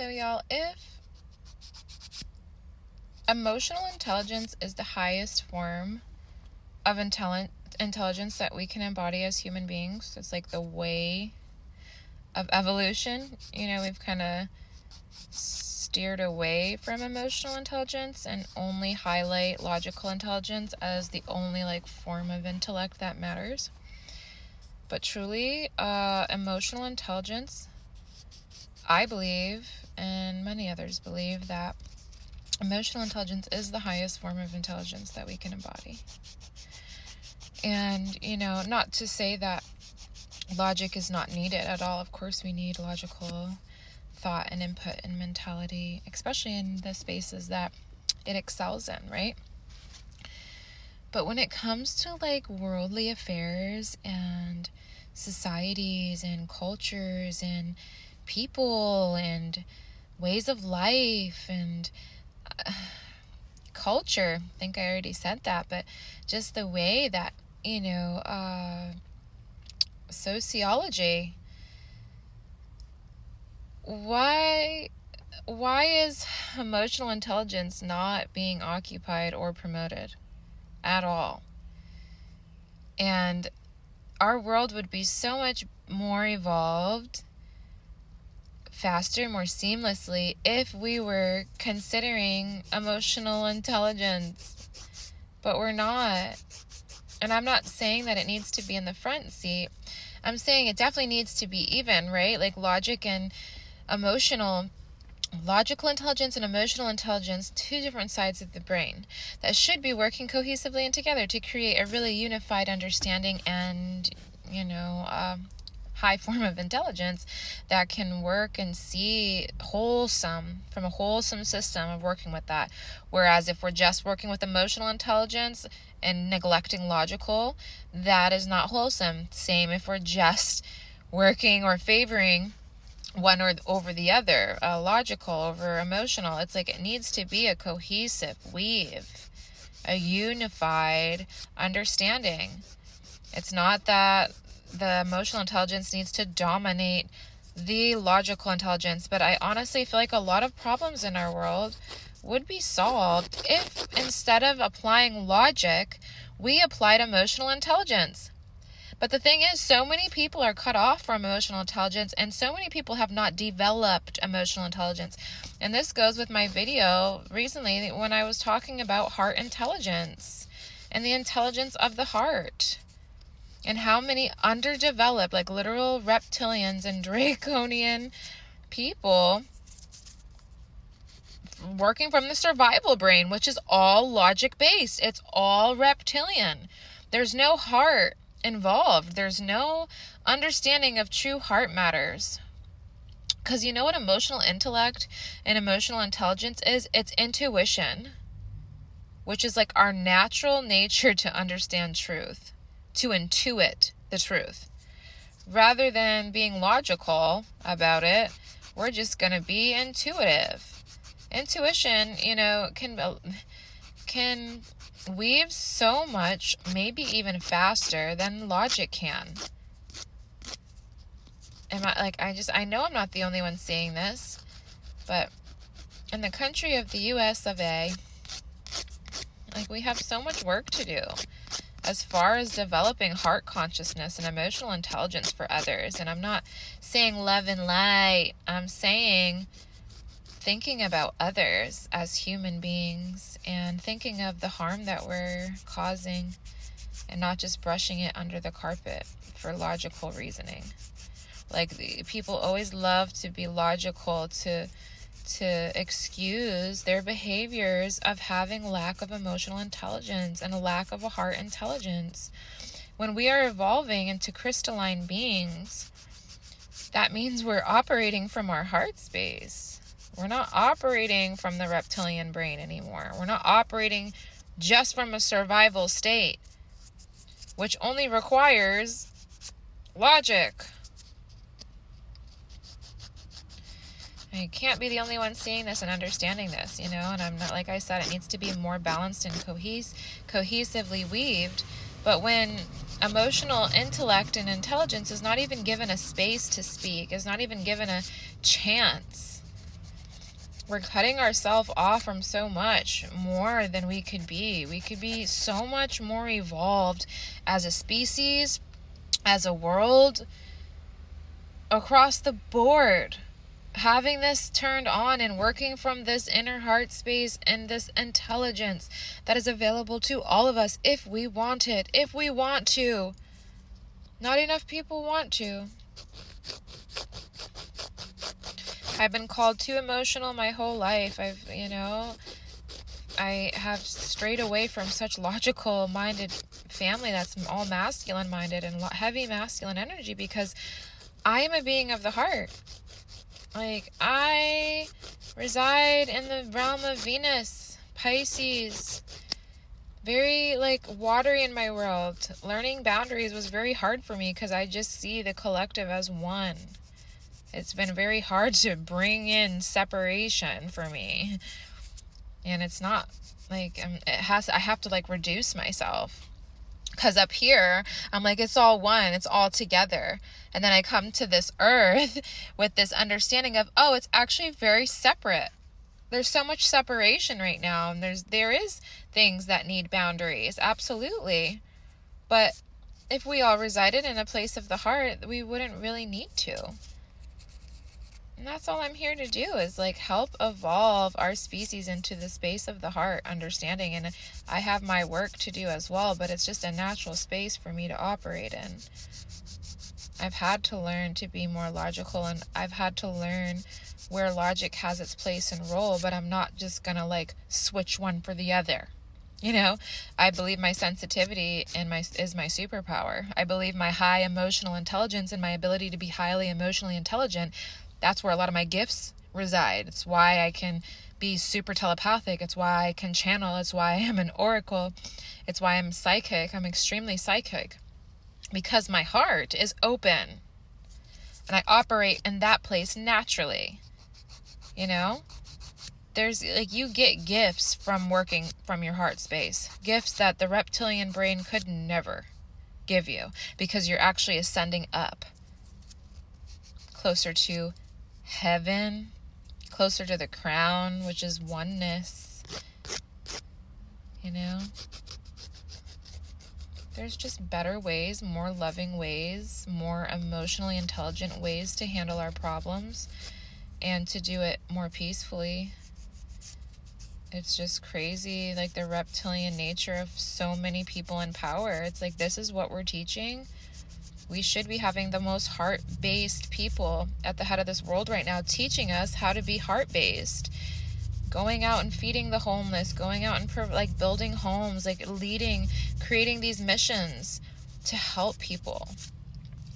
So y'all, if emotional intelligence is the highest form of intelligence that we can embody as human beings, it's like the way of evolution. We've kind of steered away from emotional intelligence and only highlight logical intelligence as the only form of intellect that matters. But truly, emotional intelligence, I believe, and many others believe, that emotional intelligence is the highest form of intelligence that we can embody. And, not to say that logic is not needed at all. Of course, we need logical thought and input and mentality, especially in the spaces that it excels in, right? But when it comes to worldly affairs and societies and cultures and people and ways of life and culture, I think I already said that, but just the way that, sociology, why is emotional intelligence not being occupied or promoted at all? And our world would be so much more evolved, faster, more seamlessly if we were considering emotional intelligence. But we're not. And I'm not saying that it needs to be in the front seat. I'm saying it definitely needs to be even, right? Logical intelligence and emotional intelligence, two different sides of the brain that should be working cohesively and together to create a really unified understanding and, high form of intelligence that can work and see from a wholesome system of working with that. Whereas if we're just working with emotional intelligence and neglecting logical, that is not wholesome. Same if we're just working or favoring one or over the other, logical over emotional. It's it needs to be a cohesive weave, a unified understanding. It's not that the emotional intelligence needs to dominate the logical intelligence, but I honestly feel like a lot of problems in our world would be solved if instead of applying logic, we applied emotional intelligence. But the thing is, so many people are cut off from emotional intelligence, and so many people have not developed emotional intelligence. And this goes with my video recently when I was talking about heart intelligence and the intelligence of the heart, and how many underdeveloped, literal reptilians and draconian people working from the survival brain, which is all logic based. It's all reptilian. There's no heart involved. There's no understanding of true heart matters. Because you know what emotional intellect and emotional intelligence is? It's intuition, which is our natural nature to understand truth, to intuit the truth. Rather than being logical about it, we're just going to be intuitive. Intuition, can weave so much, maybe even faster than logic can. I know I'm not the only one seeing this, but in the country of the US of A, we have so much work to do as far as developing heart consciousness and emotional intelligence for others. And I'm not saying love and light. I'm saying thinking about others as human beings and thinking of the harm that we're causing and not just brushing it under the carpet for logical reasoning. People always love to be logical to excuse their behaviors of having lack of emotional intelligence and a lack of a heart intelligence. When we are evolving into crystalline beings, that means we're operating from our heart space. We're not operating from the reptilian brain anymore. We're not operating just from a survival state, which only requires logic. I can't be the only one seeing this and understanding this, and I'm not, like I said, it needs to be more balanced and cohesively weaved. But when emotional intellect and intelligence is not even given a space to speak, is not even given a chance We're cutting ourselves off from so much more than we could be. We could be so much more evolved as a species, as a world, across the board. Having this turned on and working from this inner heart space and this intelligence that is available to all of us if we want it, if we want to. Not enough people want to. I've been called too emotional my whole life. I have strayed away from such logical minded family that's all masculine minded and heavy masculine energy, because I am a being of the heart. Like, I reside in the realm of Venus, Pisces, very, like, watery in my world. Learning boundaries was very hard for me because I just see the collective as one. It's been very hard to bring in separation for me. And it's not, like, I have to, like, reduce myself. Because up here, I'm like, it's all one, it's all together. And then I come to this earth with this understanding of, oh, it's actually very separate. There's so much separation right now. And there is things that need boundaries, absolutely. But if we all resided in a place of the heart, we wouldn't really need to. And that's all I'm here to do, is like help evolve our species into the space of the heart understanding. And I have my work to do as well, but it's just a natural space for me to operate in. I've had to learn to be more logical, and I've had to learn where logic has its place and role, but I'm not just gonna like switch one for the other. You know, I believe my sensitivity is my superpower. I believe my high emotional intelligence and my ability to be highly emotionally intelligent, that's where a lot of my gifts reside. It's why I can be super telepathic. It's why I can channel. It's why I am an oracle. It's why I'm psychic. I'm extremely psychic. Because my heart is open. And I operate in that place naturally. You know? There's, like, you get gifts from working from your heart space. Gifts that the reptilian brain could never give you. Because you're actually ascending up. Closer to heaven, closer to the crown, which is oneness. You know, there's just better ways, more loving ways, more emotionally intelligent ways to handle our problems and to do it more peacefully. It's just crazy, like the reptilian nature of so many people in power. It's like, this is what we're teaching. We should be having the most heart-based people at the head of this world right now, teaching us how to be heart-based. Going out and feeding the homeless, going out and like building homes, like leading, creating these missions to help people.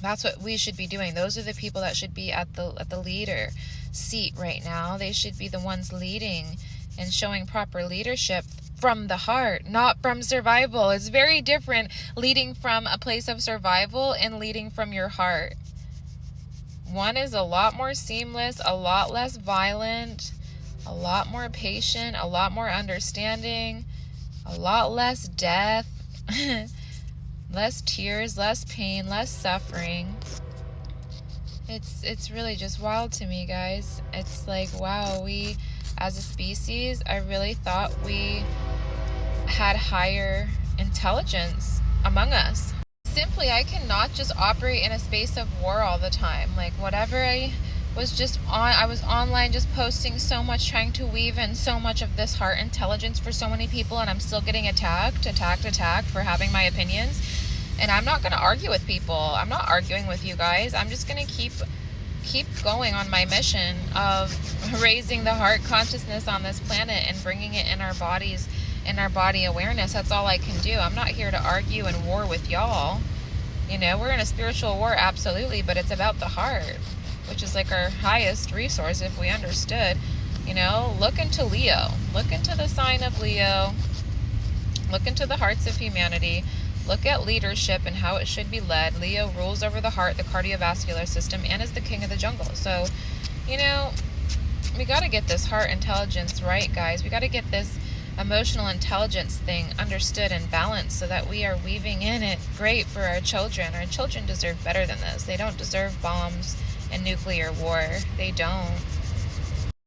That's what we should be doing. Those are the people that should be at the leader seat right now. They should be the ones leading and showing proper leadership from the heart, not from survival. It's very different leading from a place of survival and leading from your heart. One is a lot more seamless, a lot less violent, a lot more patient, a lot more understanding, a lot less death, less tears, less pain, less suffering. It's really just wild to me, guys. It's like, wow, we as a species, I really thought we had higher intelligence among us. Simply, I cannot just operate in a space of war all the time. Like, whatever I was online just posting so much, trying to weave in so much of this heart intelligence for so many people, and I'm still getting attacked for having my opinions. And I'm not going to argue with people. I'm not arguing with you guys. I'm just going to keep going on my mission of raising the heart consciousness on this planet and bringing it in our bodies, in our body awareness. That's all I can do. I'm not here to argue and war with y'all. You know, we're in a spiritual war, absolutely, but it's about the heart, which is like our highest resource if we understood. You know, look into Leo. Look into the sign of Leo. Look into the hearts of humanity. Look at leadership and how it should be led. Leo rules over the heart, the cardiovascular system, and is the king of the jungle. So, you know, we got to get this heart intelligence right, guys. We got to get this emotional intelligence thing understood and balanced so that we are weaving in it great for our children. Our children deserve better than this. They don't deserve bombs and nuclear war. They don't.